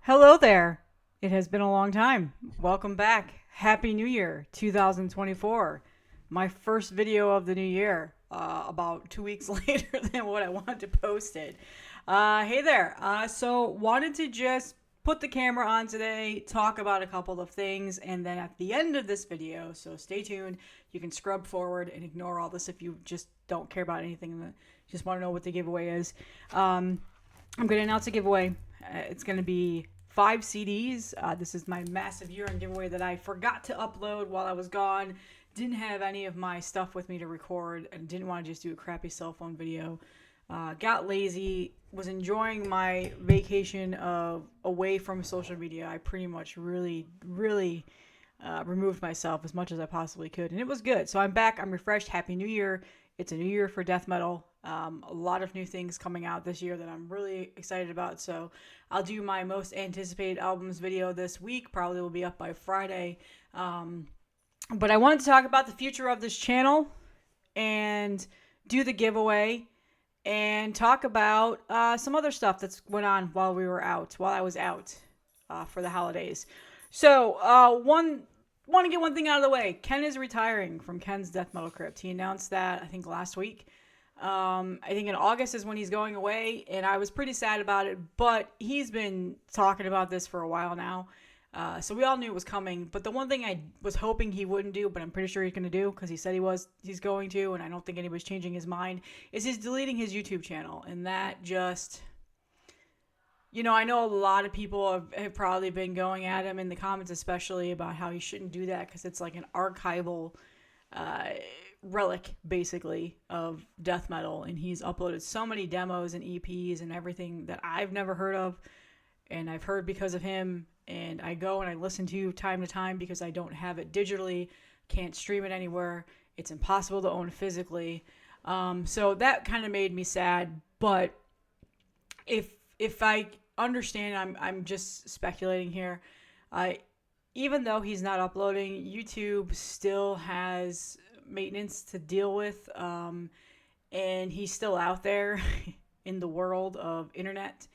Hello there. It has been a long time. Welcome back. Happy New Year 2024. My first video of the new year, about 2 weeks later than what I wanted to post it. Hey there. So, wanted to just put the camera on today, talk about a couple of things, and then at the end of this video, so stay tuned, you can scrub forward and ignore all this if you just don't care about anything and just want to know what the giveaway is. I'm going to announce a giveaway. It's going to be 5 CDs. This is my massive year-end giveaway that I forgot to upload while I was gone. Didn't have any of my stuff with me to record and didn't want to just do a crappy cell phone video. Got lazy, was enjoying my vacation away from social media. I pretty much really removed myself as much as I possibly could, and it was good. So I'm back. I'm refreshed. Happy New Year. It's a new year for death metal. A lot of new things coming out this year that I'm really excited about. So I'll do my most anticipated albums video this week. Probably will be up by Friday. But I wanted to talk about the future of this channel and do the giveaway and talk about some other stuff that's went on while I was out for the holidays. So want to get one thing out of the way. Ken is retiring from Ken's Death Metal Crypt. He announced that, I think, last week. I think in August is when he's going away, and I was pretty sad about it, but he's been talking about this for a while now. So we all knew it was coming, but the one thing I was hoping he wouldn't do, but I'm pretty sure he's going to do, because he said he's going to, and I don't think anybody's changing his mind, is he's deleting his YouTube channel, and that just... I know a lot of people have probably been going at him in the comments, especially about how he shouldn't do that because it's like an archival relic, basically, of death metal. And he's uploaded so many demos and EPs and everything that I've never heard of, and I've heard because of him. And I go and I listen to time to time because I don't have it digitally, can't stream it anywhere. It's impossible to own physically. So that kind of made me sad. But if I understand, I'm just speculating here. Even though he's not uploading, YouTube still has maintenance to deal with, and he's still out there in the world of internet.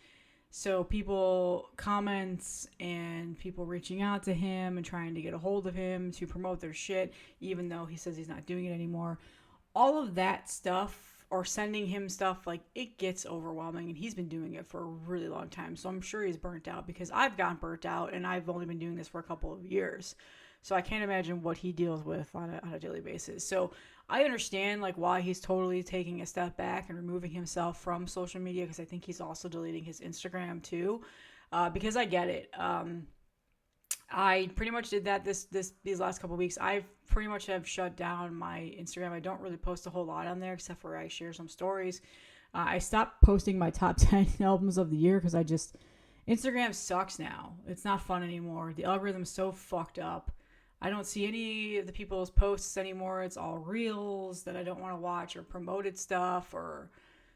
So people comments and people reaching out to him and trying to get a hold of him to promote their shit, even though he says he's not doing it anymore. All of that stuff, or sending him stuff, like, it gets overwhelming, and he's been doing it for a really long time. So I'm sure he's burnt out, because I've gotten burnt out, and I've only been doing this for a couple of years. So I can't imagine what he deals with on a daily basis. So I understand, like, why he's totally taking a step back and removing himself from social media, because I think he's also deleting his Instagram too, because I get it. I pretty much did that these last couple of weeks. I pretty much have shut down my Instagram. I don't really post a whole lot on there except for I share some stories. I stopped posting my top 10 albums of the year because Instagram sucks now. It's not fun anymore. The algorithm's so fucked up. I don't see any of the people's posts anymore. It's all reels that I don't want to watch, or promoted stuff, or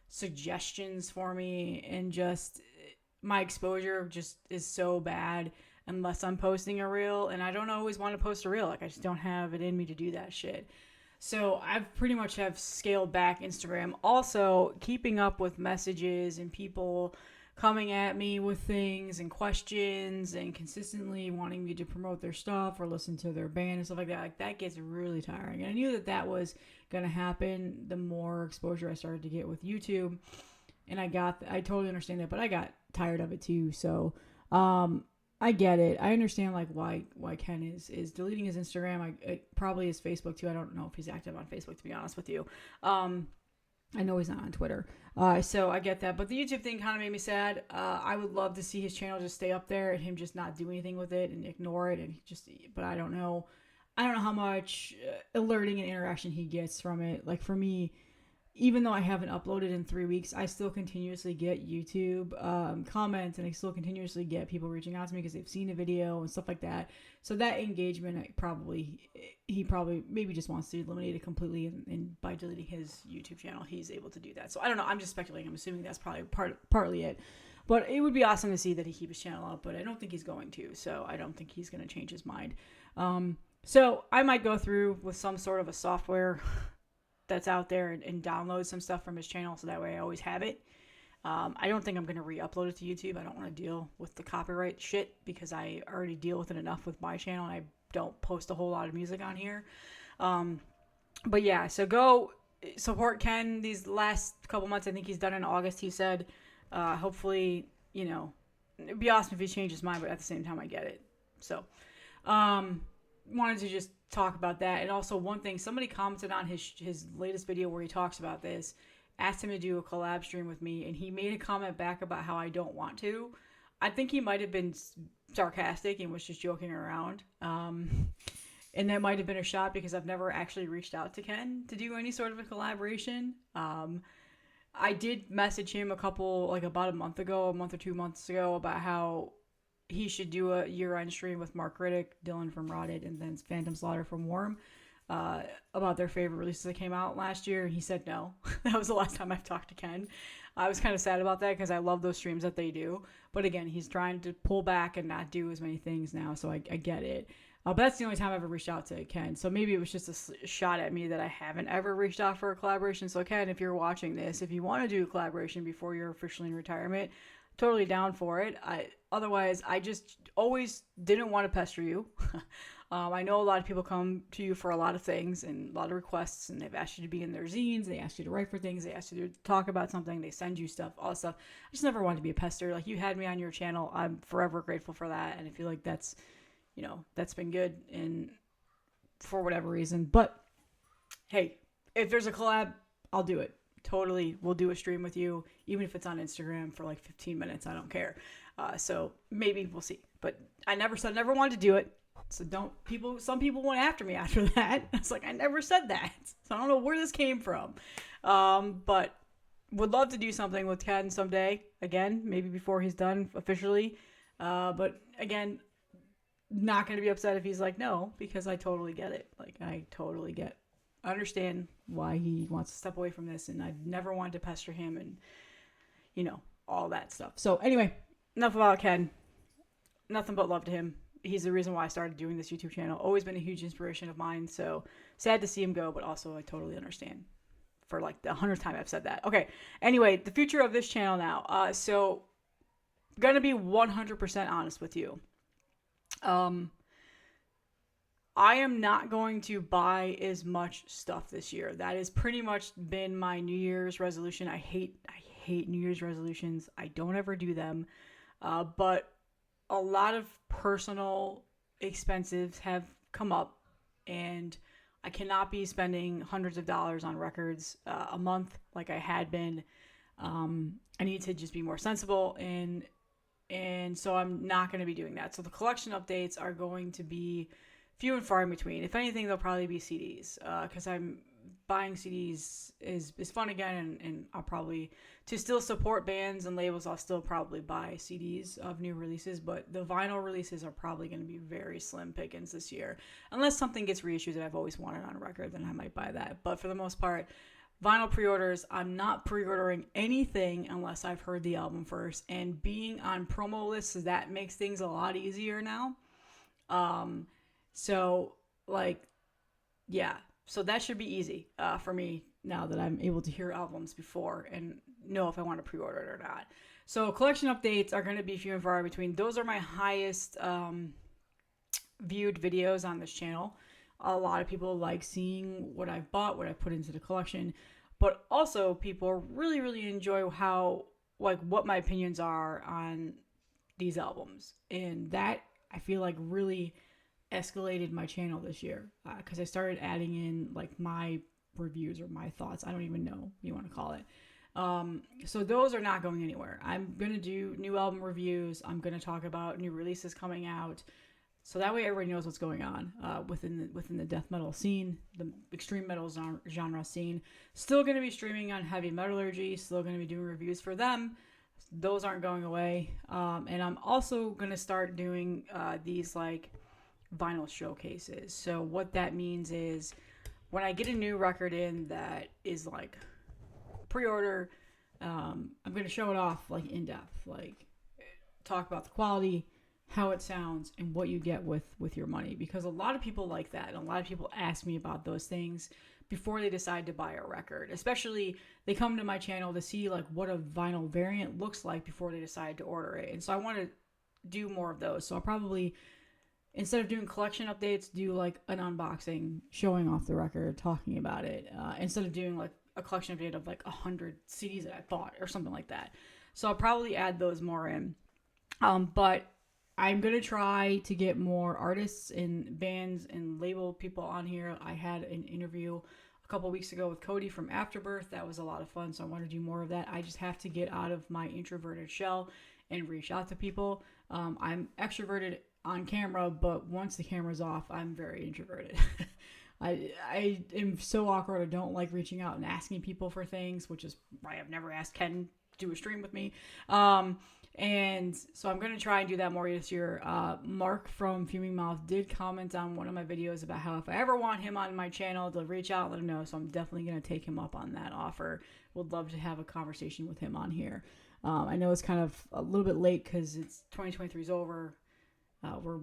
suggestions for me, and just my exposure just is so bad unless I'm posting a reel, and I don't always want to post a reel. Like, I just don't have it in me to do that shit. So I've pretty much have scaled back Instagram. Also, keeping up with messages and people coming at me with things and questions and consistently wanting me to promote their stuff or listen to their band and stuff like that. Like, that gets really tiring. And I knew that was going to happen the more exposure I started to get with YouTube. And I totally understand that, but I got tired of it too. So, I get it. I understand, like, why Ken is deleting his Instagram. Probably his Facebook too. I don't know if he's active on Facebook, to be honest with you. I know he's not on Twitter. So I get that. But the YouTube thing kind of made me sad. I would love to see his channel just stay up there and him just not do anything with it and ignore it. But I don't know. I don't know how much alerting and interaction he gets from it. Like, for me, even though I haven't uploaded in 3 weeks, I still continuously get YouTube comments, and I still continuously get people reaching out to me because they've seen a video and stuff like that. So that engagement, he probably maybe just wants to eliminate it completely, and by deleting his YouTube channel, he's able to do that. So I don't know. I'm just speculating. I'm assuming that's probably partly it. But it would be awesome to see that he keep his channel up, but I don't think he's going to. So I don't think he's going to change his mind. So I might go through with some sort of a software that's out there and download some stuff from his channel, so that way I always have it. I don't think I'm going to re-upload it to YouTube. I don't want to deal with the copyright shit because I already deal with it enough with my channel, and I don't post a whole lot of music on here. But yeah, so go support Ken these last couple months. I think he's done in August, he said. Hopefully, you know, it'd be awesome if he changed his mind, but at the same time, I get it. So, wanted to just talk about that. And also, one thing, somebody commented on his latest video where he talks about this, asked him to do a collab stream with me, and he made a comment back about how I don't want to. I think he might have been sarcastic and was just joking around. And that might have been a shot because I've never actually reached out to Ken to do any sort of a collaboration. I did message him about a month or 2 months ago, about how he should do a year-end stream with Mark Riddick, Dylan from Rotted, and then Phantom Slaughter from Worm, about their favorite releases that came out last year. And he said no. That was the last time I've talked to Ken. I was kind of sad about that because I love those streams that they do. But again, he's trying to pull back and not do as many things now, so I get it. But that's the only time I've ever reached out to Ken. So maybe it was just a shot at me that I haven't ever reached out for a collaboration. So Ken, if you're watching this, if you want to do a collaboration before you're officially in retirement, totally down for it. Otherwise, I just always didn't want to pester you. I know a lot of people come to you for a lot of things and a lot of requests, and they've asked you to be in their zines, they asked you to write for things, they asked you to talk about something, they send you stuff, all that stuff. I just never wanted to be a pester. Like, you had me on your channel. I'm forever grateful for that, and I feel like that's, you know, that's been good and for whatever reason. But hey, if there's a collab, I'll do it. Totally, we'll do a stream with you, even if it's on Instagram for like 15 minutes. I don't care. So maybe we'll see. But I never said I never wanted to do it. So some people went after me after that. It's like, I never said that. So I don't know where this came from. But would love to do something with Ken someday. Again, maybe before he's done officially. But again, not going to be upset if he's like, no, because I totally get it. Like, I understand why he wants to step away from this, and I've never wanted to pester him and, you know, all that stuff. So anyway, enough about Ken. Nothing but love to him. He's the reason why I started doing this YouTube channel. Always been a huge inspiration of mine. So sad to see him go, but also I totally understand. For like the 100th time I've said that. Okay. Anyway, the future of this channel now. So gonna be 100% honest with you. I am not going to buy as much stuff this year. That has pretty much been my New Year's resolution. I hate New Year's resolutions. I don't ever do them. But a lot of personal expenses have come up, and I cannot be spending hundreds of dollars on records a month like I had been. I need to just be more sensible, and so I'm not going to be doing that. So the collection updates are going to be few and far in between. If anything, they'll probably be CDs, because I'm buying CDs is fun again, and I'll probably, to still support bands and labels, I'll still probably buy CDs of new releases, but the vinyl releases are probably going to be very slim pickings this year. Unless something gets reissued that I've always wanted on record, then I might buy that. But for the most part, vinyl pre-orders, I'm not pre-ordering anything unless I've heard the album first, and being on promo lists, that makes things a lot easier now. So, like, yeah. So that should be easy for me now that I'm able to hear albums before and know if I want to pre-order it or not. So collection updates are going to be few and far between. Those are my highest viewed videos on this channel. A lot of people like seeing what I've bought, what I put into the collection. But also people really, really enjoy what my opinions are on these albums. And that, I feel like, really escalated my channel this year, because I started adding in like my reviews or my thoughts. I don't even know what you want to call it. So those are not going anywhere. I'm going to do new album reviews. I'm going to talk about new releases coming out. So that way everybody knows what's going on within the death metal scene, the extreme metal genre scene. Still going to be streaming on Heavy Metallurgy. Still going to be doing reviews for them. Those aren't going away. And I'm also going to start doing these like vinyl showcases. So what that means is when I get a new record in that is like pre-order, I'm going to show it off like in depth, like talk about the quality, how it sounds and what you get with your money, because a lot of people like that, and a lot of people ask me about those things before they decide to buy a record. Especially they come to my channel to see like what a vinyl variant looks like before they decide to order it. And so I want to do more of those. So I'll probably, instead of doing collection updates, do like an unboxing, showing off the record, talking about it, instead of doing like a collection update of like 100 CDs that I bought or something like that. So I'll probably add those more in. But I'm going to try to get more artists and bands and label people on here. I had an interview a couple weeks ago with Cody from Afterbirth. That was a lot of fun, so I want to do more of that. I just have to get out of my introverted shell and reach out to people. I'm extroverted on camera, but once the camera's off, I'm very introverted. I am so awkward. I don't like reaching out and asking people for things, which is why I've never asked Ken to do a stream with me. And so I'm going to try and do that more this year. Mark from Fuming Mouth did comment on one of my videos about how if I ever want him on my channel to reach out and let him know. So I'm definitely going to take him up on that offer. Would love to have a conversation with him on here. I know it's kind of a little bit late because it's 2023 is over, where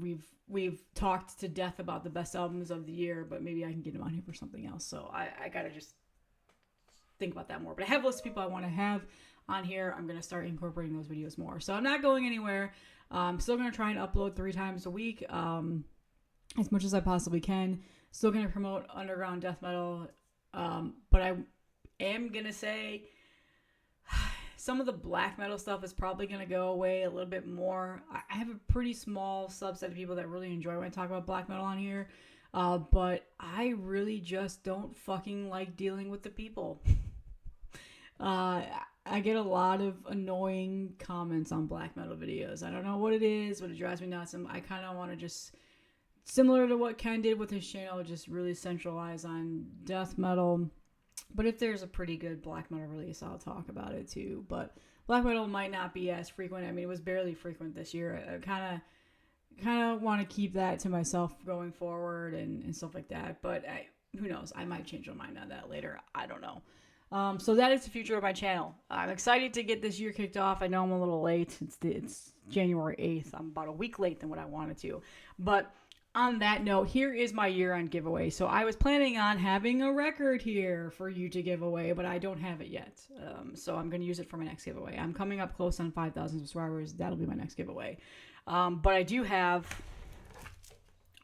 we've talked to death about the best albums of the year, but maybe I can get him on here for something else. So I got to just think about that more. But I have a list of people I want to have on here. I'm going to start incorporating those videos more. So I'm not going anywhere. I'm still going to try and upload 3 times a week, as much as I possibly can. Still going to promote underground death metal. But I am going to say some of the black metal stuff is probably going to go away a little bit more. I have a pretty small subset of people that really enjoy when I talk about black metal on here. But I really just don't fucking like dealing with the people. I get a lot of annoying comments on black metal videos. I don't know what it is, but it drives me nuts. And I kind of want to just, similar to what Ken did with his channel, just really centralize on death metal. But if there's a pretty good black metal release, I'll talk about it too. But black metal might not be as frequent. I mean, it was barely frequent this year. I kind of want to keep that to myself going forward and stuff like that. But who knows? I might change my mind on that later. I don't know. So that is the future of my channel. I'm excited to get this year kicked off. I know I'm a little late. It's January 8th. I'm about a week late than what I wanted to. But on that note, here is my year-end giveaway. So I was planning on having a record here for you to give away, but I don't have it yet. So I'm going to use it for my next giveaway. I'm coming up close on 5,000 subscribers. That'll be my next giveaway. But I do have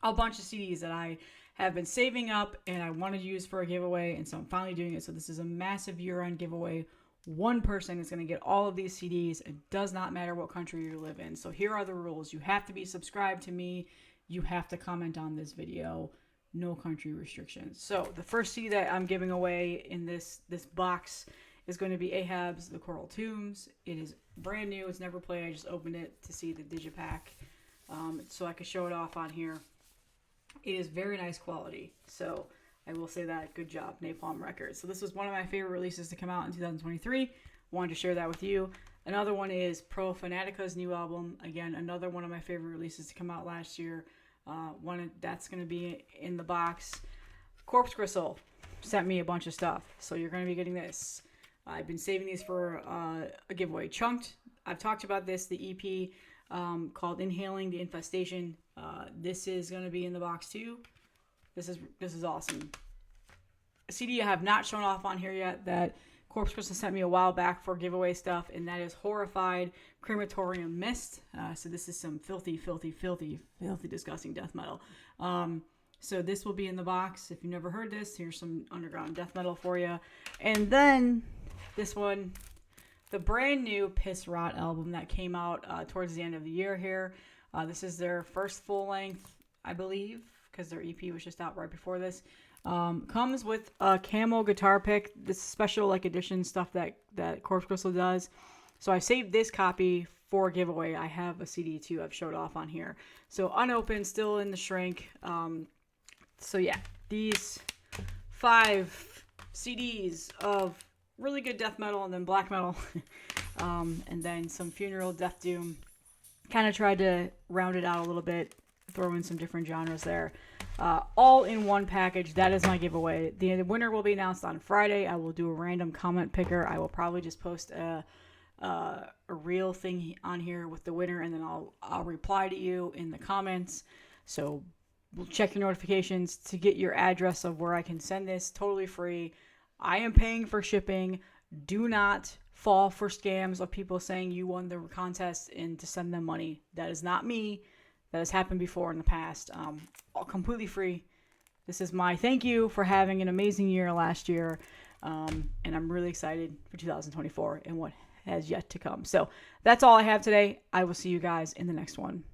a bunch of CDs that I have been saving up and I want to use for a giveaway, and so I'm finally doing it. So this is a massive year-end giveaway. One person is going to get all of these CDs. It does not matter what country you live in. So here are the rules. You have to be subscribed to me. You have to comment on this video. No country restrictions. So the first CD that I'm giving away in this box is going to be Ahab's The Coral Tombs. It is brand new. It's never played. I just opened it to see the digipack, so I could show it off on here. It is very nice quality, so I will say that. Good job, Napalm Records. So this was one of my favorite releases to come out in 2023. Wanted to share that with you. Another one is Pro Fanatica's new album. Again, another one of my favorite releases to come out last year. That's going to be in the box. Corpse Gristle sent me a bunch of stuff, so you're going to be getting this. I've been saving these for a giveaway. Chunked, I've talked about this, the EP called Inhaling the Infestation. This is going to be in the box too. This is awesome. A CD I have not shown off on here yet that Corpse Crystal sent me a while back for giveaway stuff, and that is Horrified Crematorium Mist. So this is some filthy, disgusting death metal. So this will be in the box. If you've never heard this, here's some underground death metal for you. And then this one, the brand new Piss Rot album that came out towards the end of the year here. This is their first full length, I believe, because their EP was just out right before this. Comes with a camo guitar pick. This special edition stuff that Corpse Crystal does. So I saved this copy for giveaway. I have a CD too I've showed off on here. So unopened, still in the shrink. So yeah, these 5 CDs of really good death metal and then black metal. And then some funeral death doom. Kind of tried to round it out a little bit, throw in some different genres there. All in one package. That is my giveaway. The winner will be announced on Friday. I will do a random comment picker. I will probably just post a a real thing on here with the winner, and then I'll reply to you in the comments. So check your notifications to get your address of where I can send this, totally free. I am paying for shipping. Do not fall for scams of people saying you won the contest and to send them money. That is not me. That has happened before in the past. All completely free. This is my thank you for having an amazing year last year. And I'm really excited for 2024 and what has yet to come. So that's all I have today. I will see you guys in the next one.